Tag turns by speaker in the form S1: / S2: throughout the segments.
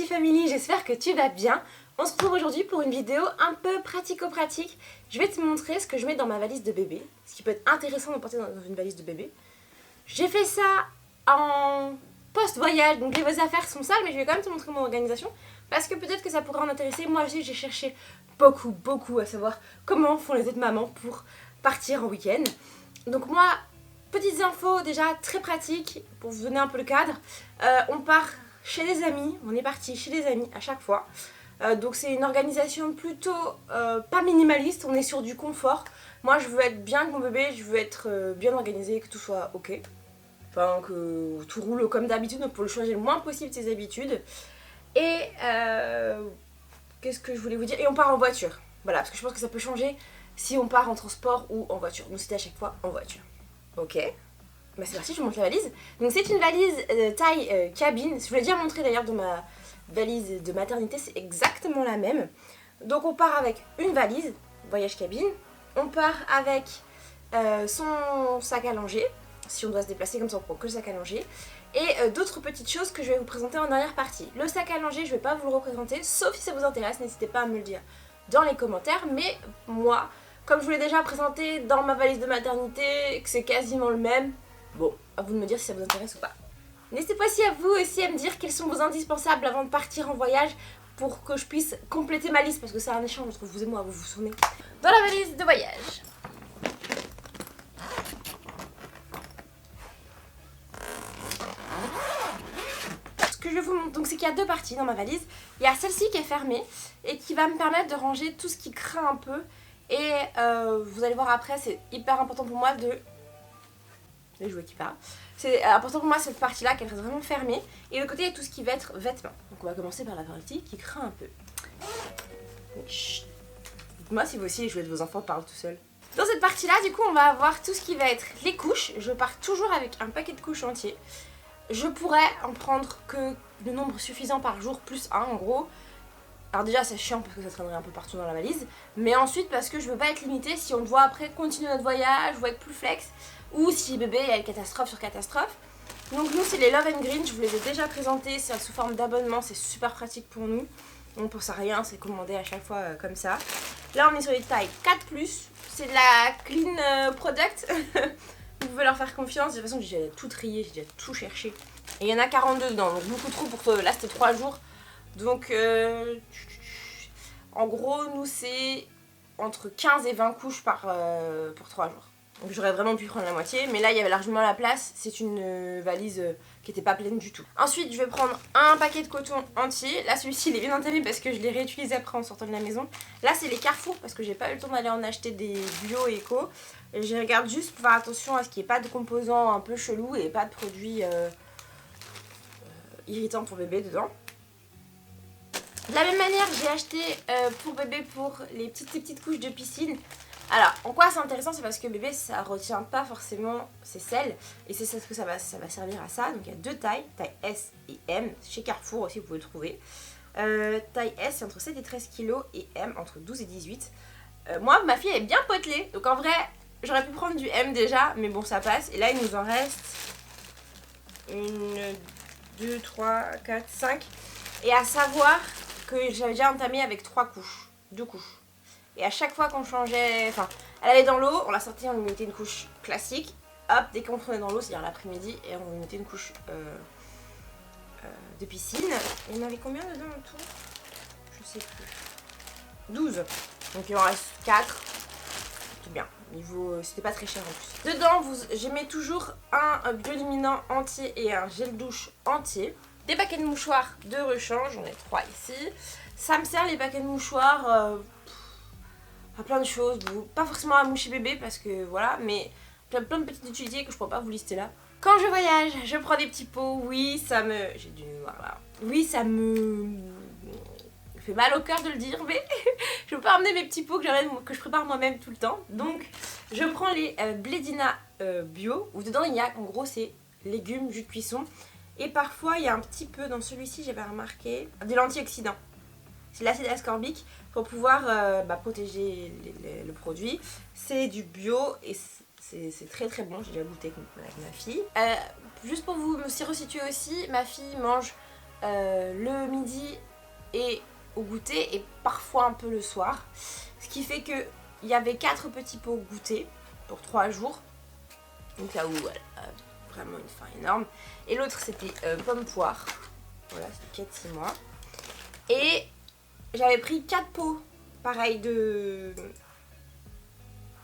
S1: Family, j'espère que tu vas bien. On se retrouve aujourd'hui pour une vidéo un peu pratico-pratique. Je vais te montrer ce que je mets dans ma valise de bébé, ce qui peut être intéressant de porter dans une valise de bébé. J'ai fait ça en post-voyage, donc les affaires sont sales, mais je vais quand même te montrer mon organisation, parce que peut-être que ça pourra en intéresser. Moi aussi, j'ai cherché beaucoup à savoir comment font les autres mamans pour partir en week-end. Donc moi, petites infos déjà très pratiques, pour vous donner un peu le cadre. On part chez des amis, on est parti chez des amis à chaque fois. Donc c'est une organisation plutôt pas minimaliste, on est sur du confort. Moi je veux être bien avec mon bébé, je veux être bien organisée, que tout soit ok. Enfin que tout roule comme d'habitude, donc pour le changer le moins possible de ses habitudes. Et qu'est-ce que je voulais vous dire? Et on part en voiture. Voilà, parce que je pense que ça peut changer si on part en transport ou en voiture. Nous c'était à chaque fois en voiture. Ok. Bah c'est parti, je vous montre la valise. Donc c'est une valise taille cabine. Je vous l'ai déjà montré d'ailleurs dans ma valise de maternité, c'est exactement la même. Donc on part avec une valise, voyage cabine. On part avec son sac à langer, si on doit se déplacer comme ça on prend que le sac à langer. Et d'autres petites choses que je vais vous présenter en dernière partie. Le sac à langer, je ne vais pas vous le représenter, sauf si ça vous intéresse, n'hésitez pas à me le dire dans les commentaires. Mais moi, comme je vous l'ai déjà présenté dans ma valise de maternité, que c'est quasiment le même, bon, à vous de me dire si ça vous intéresse ou pas. N'hésitez pas aussi à vous aussi à me dire quels sont vos indispensables avant de partir en voyage pour que je puisse compléter ma liste, parce que c'est un échange entre vous et moi, vous vous souvenez. Dans la valise de voyage. Ce que je vous montre, donc c'est qu'il y a deux parties dans ma valise. Il y a celle-ci qui est fermée et qui va me permettre de ranger tout ce qui craint un peu. Et vous allez voir après, c'est hyper important pour moi de... les jouets qui parlent. C'est important pour moi cette partie-là qu'elle reste vraiment fermée. Et de l'autre côté, il y a tout ce qui va être vêtements. Donc on va commencer par la partie qui craint un peu. Dites-moi si vous aussi les jouets de vos enfants parlent tout seuls. Dans cette partie-là, du coup, on va avoir tout ce qui va être les couches. Je pars toujours avec un paquet de couches entier. Je pourrais en prendre que le nombre suffisant par jour, plus un en gros. Alors déjà c'est chiant parce que ça traînerait un peu partout dans la valise. Mais ensuite parce que je veux pas être limitée si on doit après continuer notre voyage ou être plus flex. Ou si bébé il y a une catastrophe sur catastrophe. Donc nous c'est les Love and Green, je vous les ai déjà présentés, c'est sous forme d'abonnement, c'est super pratique pour nous. On ne pense à rien, c'est commandé à chaque fois comme ça. Là on est sur les tailles 4+, c'est de la clean product. Vous pouvez leur faire confiance, de toute façon j'ai déjà tout trié, j'ai déjà tout cherché. Et il y en a 42 dedans, donc beaucoup trop pour que là c'était 3 jours. Donc en gros nous c'est entre 15 et 20 couches pour 3 jours. Donc j'aurais vraiment pu prendre la moitié, mais là il y avait largement la place, c'est une valise qui n'était pas pleine du tout. Ensuite je vais prendre un paquet de coton entier, là celui-ci il est bien entamé parce que je l'ai réutilisé après en sortant de la maison. Là c'est les Carrefour parce que j'ai pas eu le temps d'aller en acheter des bio et éco. Et je regarde juste pour faire attention à ce qu'il n'y ait pas de composants un peu chelous et pas de produits irritants pour bébé dedans. De la même manière j'ai acheté pour bébé pour les petites couches de piscine. Alors, en quoi c'est intéressant, c'est parce que bébé ça retient pas forcément ses selles et c'est ça que ça va servir à ça. Donc il y a deux tailles, taille S et M, chez Carrefour aussi vous pouvez le trouver. Taille S c'est entre 7 et 13 kg et M entre 12 et 18. Moi ma fille elle est bien potelée, donc en vrai j'aurais pu prendre du M déjà, mais bon ça passe. Et là il nous en reste 1, 2, 3, 4, 5. Et à savoir que j'avais déjà entamé avec 3 couches, 2 couches. Et à chaque fois qu'on changeait, enfin, elle allait dans l'eau, on la sortait, on lui mettait une couche classique. Hop, dès qu'on retournait dans l'eau, c'est-à-dire l'après-midi, et on lui mettait une couche de piscine. Et il y en avait combien dedans en tout? Je sais plus. 12. Donc il en reste 4. C'est bien. Niveau, c'était pas très cher en plus. Dedans, j'ai mis toujours un bioluminant entier et un gel douche entier. Des paquets de mouchoirs de rechange, j'en ai 3 ici. Ça me sert les paquets de mouchoirs à plein de choses, pas forcément à moucher bébé parce que voilà, mais plein de petites utilités que je pourrais pas vous lister là. Quand je voyage, je prends des petits pots, oui ça me... j'ai du noir là. Oui ça me fait mal au cœur de le dire, mais je peux pas emmener mes petits pots que je prépare moi-même tout le temps. Donc je prends les Blédina bio, où dedans il y a en gros c'est légumes, jus de cuisson. Et parfois il y a un petit peu, dans celui-ci j'avais remarqué, des l'antioxydant. C'est l'acide ascorbique pour pouvoir protéger le produit. C'est du bio et c'est très bon, j'ai déjà goûté avec ma fille. Juste pour vous me resituer aussi, ma fille mange le midi et au goûter et parfois un peu le soir. Ce qui fait qu'il y avait 4 petits pots goûter pour 3 jours. Donc là où elle a vraiment une faim énorme. Et l'autre c'était pomme poire. Voilà, c'était 4-6 mois. Et j'avais pris 4 pots, pareil, de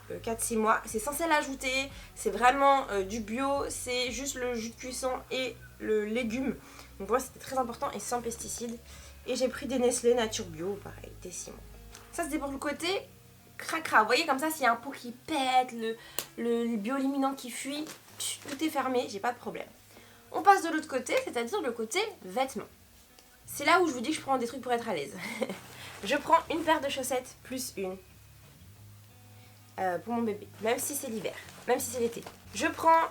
S1: 4-6 mois. C'est sans sel ajouté, c'est vraiment du bio, c'est juste le jus de cuisson et le légume. Donc pour moi c'était très important et sans pesticides. Et j'ai pris des Nestlé Nature Bio, pareil, des 6 mois. Ça c'était pour le côté cracra. Vous voyez comme ça, s'il y a un pot qui pète, le bio-éliminant qui fuit, tout est fermé, j'ai pas de problème. On passe de l'autre côté, c'est-à-dire le côté vêtements. C'est là où je vous dis que je prends des trucs pour être à l'aise. Je prends une paire de chaussettes plus une pour mon bébé, même si c'est l'hiver, même si c'est l'été. Je prends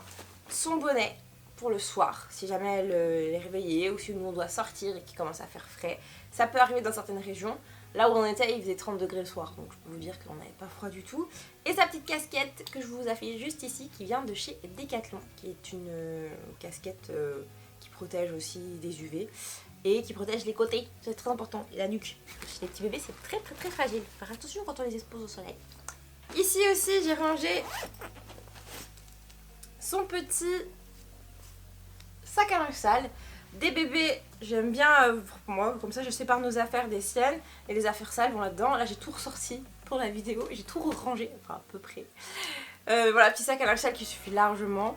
S1: son bonnet pour le soir, si jamais elle est réveillée ou si nous on doit sortir et qu'il commence à faire frais. Ça peut arriver dans certaines régions. Là où on était, il faisait 30 degrés le soir, donc je peux vous dire qu'on n'avait pas froid du tout. Et sa petite casquette que je vous affiche juste ici, qui vient de chez Decathlon, qui est une casquette qui protège aussi des UV et qui protège les côtés, c'est très important, et la nuque. Chez les petits bébés, c'est très très très fragile. Faut faire attention quand on les expose au soleil. Ici aussi, j'ai rangé son petit sac à linge sale. Des bébés, j'aime bien, moi, comme ça je sépare nos affaires des siennes et les affaires sales vont là-dedans. Là j'ai tout ressorti pour la vidéo, j'ai tout rangé, enfin à peu près. Voilà, petit sac à linge sale qui suffit largement.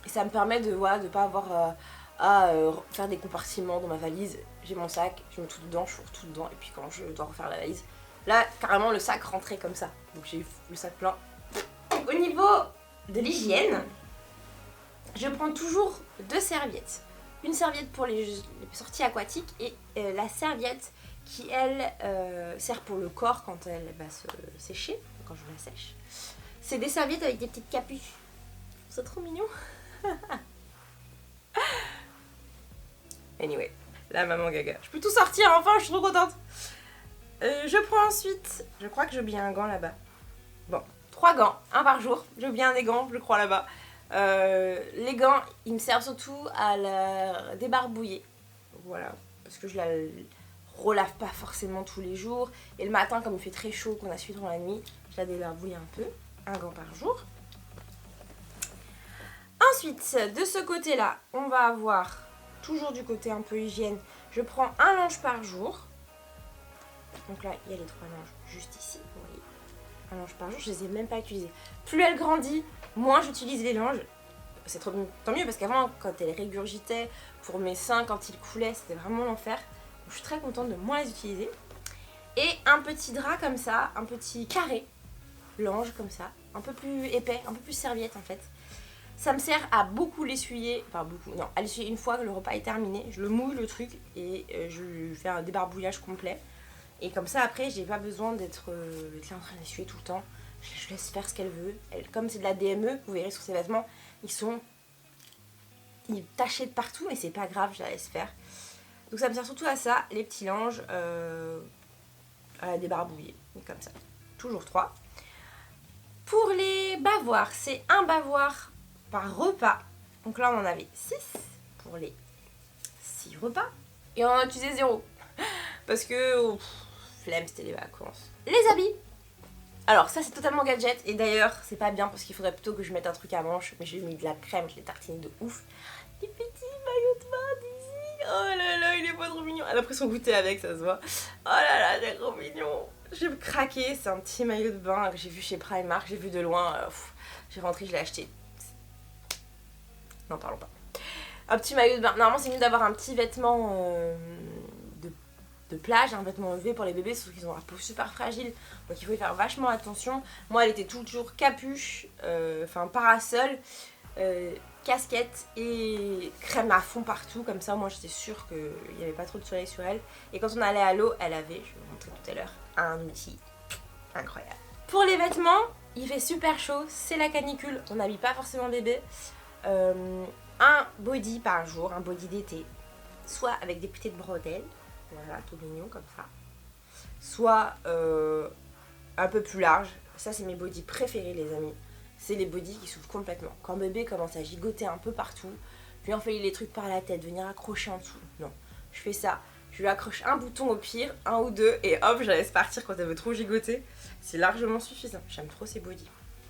S1: Et ça me permet de voilà, de pas avoir à faire des compartiments dans ma valise. J'ai mon sac, je mets tout dedans, je fourre tout dedans et puis quand je dois refaire la valise, là carrément le sac rentrait comme ça. Donc j'ai le sac plein. Au niveau de l'hygiène, je prends toujours 2 serviettes. Une serviette pour les sorties aquatiques et la serviette qui elle sert pour le corps quand elle va se sécher, quand je la sèche. C'est des serviettes avec des petites capuches. C'est trop mignon. Anyway, la maman gaga. Je peux tout sortir enfin, je suis trop contente. Je prends ensuite, je crois que j'ai oublié un gant là-bas. Bon, 3 gants, un par jour. J'ai oublié un des gants, je le crois là-bas. Les gants, ils me servent surtout à la débarbouiller. Voilà, parce que je la relave pas forcément tous les jours. Et le matin, comme il fait très chaud, qu'on a suivi durant la nuit, je la débarbouille un peu. Un gant par jour. Ensuite, de ce côté-là, on va avoir, toujours du côté un peu hygiène, je prends un linge par jour. Donc là, il y a les 3 linges juste ici, vous voyez. Un linge par jour, je les ai même pas utilisés. Plus elle grandit, moins j'utilise les linges. C'est trop tant mieux parce qu'avant, quand elle régurgitait pour mes seins, quand ils coulaient, c'était vraiment l'enfer. Donc je suis très contente de moins les utiliser. Et un petit drap comme ça, un petit carré, linge comme ça, un peu plus épais, un peu plus serviette en fait. Ça me sert à beaucoup l'essuyer, enfin beaucoup, non, à l'essuyer une fois que le repas est terminé. Je le mouille le truc et je fais un débarbouillage complet. Et comme ça après, j'ai pas besoin d'être en train d'essuyer tout le temps. Je laisse faire ce qu'elle veut. Elle, comme c'est de la DME, vous verrez sur ses vêtements, ils sont tachés de partout, mais c'est pas grave, je la laisse faire. Donc ça me sert surtout à ça, les petits linges à la débarbouiller, comme ça. Toujours 3. Pour les bavoirs, c'est un bavoir par repas. Donc là on en avait 6 pour les 6 repas. Et on en a utilisé 0. Parce que, flemme, c'était les vacances. Les habits. Alors ça c'est totalement gadget et d'ailleurs c'est pas bien parce qu'il faudrait plutôt que je mette un truc à manches. Mais j'ai mis de la crème, je l'ai tartiné de ouf. Des petits maillots de bain d'ici. Oh là là, il est pas trop mignon. Elle a pris son goûter avec, ça se voit. Oh là là, c'est trop mignon. J'ai craqué, c'est un petit maillot de bain que j'ai vu chez Primark, j'ai vu de loin. J'ai rentré, je l'ai acheté. N'en parlons pas. Un petit maillot de bain. Normalement c'est mieux d'avoir un petit vêtement de plage, un vêtement EV pour les bébés, sauf qu'ils ont la peau super fragile, donc il faut y faire vachement attention. Moi elle était toujours capuche, parasol, casquette et crème à fond partout, comme ça moi j'étais sûre qu'il n'y avait pas trop de soleil sur elle. Et quand on allait à l'eau, elle avait, je vais vous montrer tout à l'heure, un outil incroyable. Pour les vêtements, il fait super chaud, c'est la canicule, on n'habille pas forcément bébé. Un body par jour, un body d'été, soit avec des petites bretelles. Voilà, tout mignon comme ça. Soit un peu plus large. Ça, c'est mes bodys préférés, les amis. C'est les bodys qui s'ouvrent complètement. Quand bébé commence à gigoter un peu partout, lui enfiler les trucs par la tête, venir accrocher en dessous. Non. je fais ça. Je lui accroche un bouton au pire, un ou deux, et hop, je la laisse partir quand elle veut trop gigoter. C'est largement suffisant. J'aime trop ces bodys.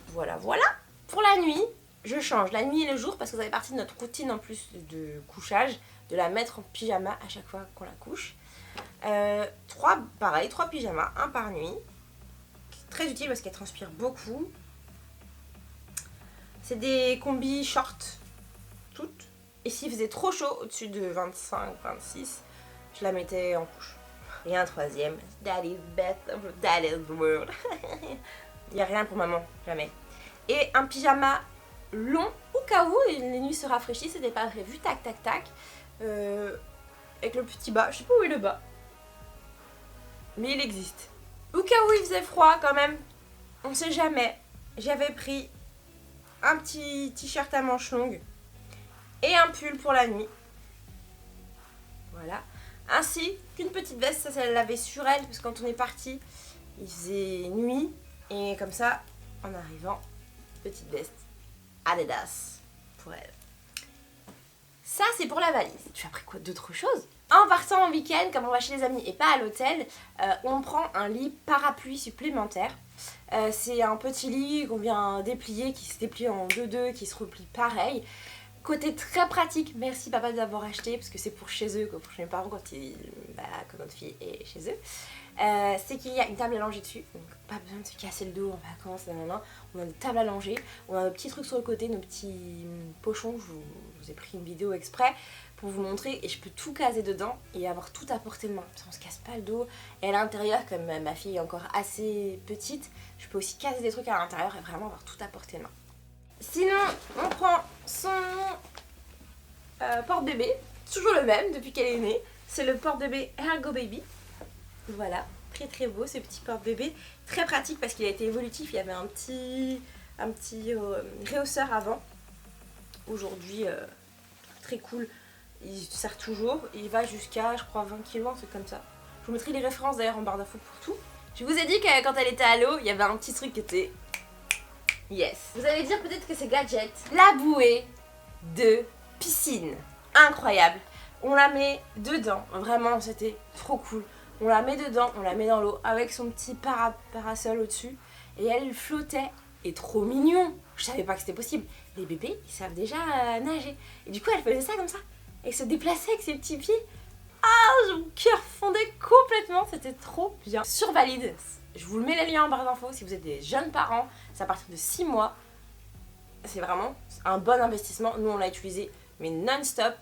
S1: Voilà, voilà. Pour la nuit, je change la nuit et le jour parce que ça fait partie de notre routine en plus de couchage, de la mettre en pyjama à chaque fois qu'on la couche. Trois pyjamas, un par nuit. Très utile parce qu'elle transpire beaucoup. C'est des combis shorts, toutes. Et s'il faisait trop chaud, au-dessus de 25, 26, je la mettais en couche. Et un troisième, Daddy's best of Daddy's world. Il n'y a rien pour maman, jamais. Et un pyjama long, au cas où les nuits se rafraîchissent, c'était pas prévu, tac tac tac. Avec le petit bas, je sais pas où est le bas. Mais il existe. Au cas où il faisait froid quand même, on sait jamais, j'avais pris un petit t-shirt à manches longues et un pull pour la nuit. Voilà. Ainsi qu'une petite veste, ça elle l'avait sur elle, parce que quand on est parti, il faisait nuit. Et comme ça, en arrivant, petite veste Adidas pour elle. Ça, c'est pour la valise. Tu as pris quoi d'autre chose? En partant en week-end, comme on va chez les amis et pas à l'hôtel, on prend un lit parapluie supplémentaire. C'est un petit lit qu'on vient déplier, qui se déplie en 2-2, qui se replie pareil. Côté très pratique, merci papa d'avoir acheté, parce que c'est pour chez eux, pour chez mes parents quand notre fille est chez eux. C'est qu'il y a une table à langer dessus, donc pas besoin de se casser le dos en vacances, on a des tables à langer, on a nos petits trucs sur le côté, nos petits pochons, je vous ai pris une vidéo exprès pour vous montrer, et je peux tout caser dedans et avoir tout à portée de main, parce qu'on se casse pas le dos. Et à l'intérieur, comme ma fille est encore assez petite, je peux aussi caser des trucs à l'intérieur et vraiment avoir tout à portée de main. Sinon, on prend son porte-bébé, toujours le même depuis qu'elle est née, c'est le porte-bébé Ergo Baby. Voilà, très très beau ce petit porte-bébé, très pratique parce qu'il a été évolutif, il y avait un petit réhausseur avant. Aujourd'hui, très cool, il sert toujours, il va jusqu'à je crois 20 kg, un truc comme ça. Je vous mettrai les références d'ailleurs en barre d'infos pour tout. Je vous ai dit que quand elle était à l'eau, il y avait un petit truc qui était... Yes. Vous allez dire peut-être que c'est gadget. La bouée de piscine. Incroyable. On la met dedans. Vraiment, c'était trop cool. On la met dedans, on la met dans l'eau avec son petit parasol au-dessus. Et elle flottait. Et trop mignon. Je savais pas que c'était possible. Les bébés, ils savent déjà nager. Et du coup, elle faisait ça comme ça. Elle se déplaçait avec ses petits pieds. Ah, mon cœur fondait complètement. C'était trop bien. Sur Valide. Je vous mets les liens en barre d'infos si vous êtes des jeunes parents, c'est à partir de 6 mois. C'est vraiment un bon investissement. Nous, on l'a utilisé, mais non-stop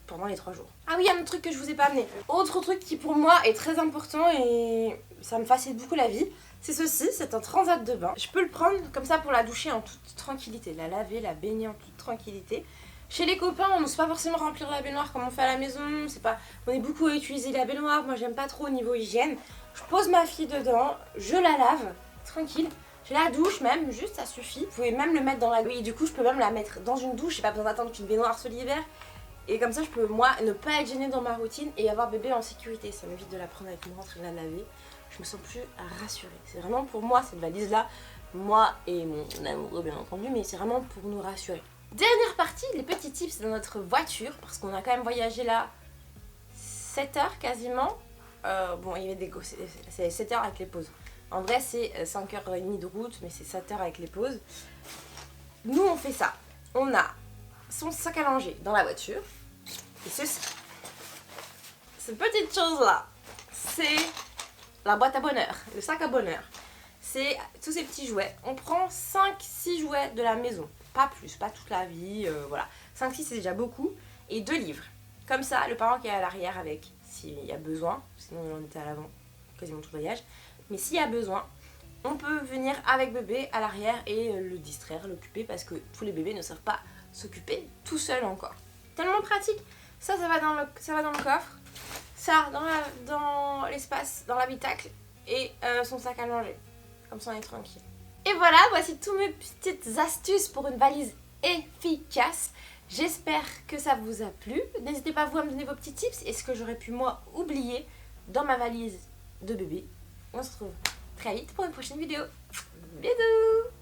S1: pendant les 3 jours. Ah oui, il y a un autre truc que je vous ai pas amené. Autre truc qui pour moi est très important et ça me facilite beaucoup la vie, c'est ceci, c'est un transat de bain. Je peux le prendre comme ça pour la doucher en toute tranquillité, la laver, la baigner en toute tranquillité. Chez les copains, on n'ose pas forcément remplir la baignoire comme on fait à la maison. On est beaucoup à utiliser la baignoire. Moi, j'aime pas trop au niveau hygiène. Je pose ma fille dedans, je la lave, tranquille. Je la douche même, juste ça suffit. Vous pouvez même le mettre dans la douche. Et du coup, je peux même la mettre dans une douche. J'ai pas besoin d'attendre qu'une baignoire se libère. Et comme ça, je peux, moi, ne pas être gênée dans ma routine et avoir bébé en sécurité. Ça m'évite de la prendre avec moi en train de la laver. Je me sens plus rassurée. C'est vraiment pour moi, cette valise-là, moi et mon amoureux, bien entendu, mais c'est vraiment pour nous rassurer. Dernière partie, les petits tips dans notre voiture, parce qu'on a quand même voyagé là 7 heures quasiment. Bon, il y avait des c'est 7 heures avec les pauses. En vrai, c'est 5h30 de route, mais c'est 7 heures avec les pauses. Nous, on fait ça. On a son sac à langer dans la voiture. Et ceci. Cette petite chose-là, c'est la boîte à bonheur, le sac à bonheur. C'est tous ces petits jouets. On prend 5-6 jouets de la maison. Pas plus, pas toute la vie, voilà. 5-6 c'est déjà beaucoup. Et 2 livres. Comme ça, le parent qui est à l'arrière avec, s'il y a besoin, sinon on était à l'avant, quasiment tout le voyage. Mais s'il y a besoin, on peut venir avec bébé à l'arrière et le distraire, l'occuper, parce que tous les bébés ne savent pas s'occuper tout seuls encore. Tellement pratique. Ça va dans le coffre. Ça, dans l'espace, dans l'habitacle. Et son sac à langer. Comme ça, on est tranquille. Et voilà, voici toutes mes petites astuces pour une valise efficace. J'espère que ça vous a plu. N'hésitez pas vous à me donner vos petits tips et ce que j'aurais pu moi oublier dans ma valise de bébé. On se retrouve très vite pour une prochaine vidéo. Bisous!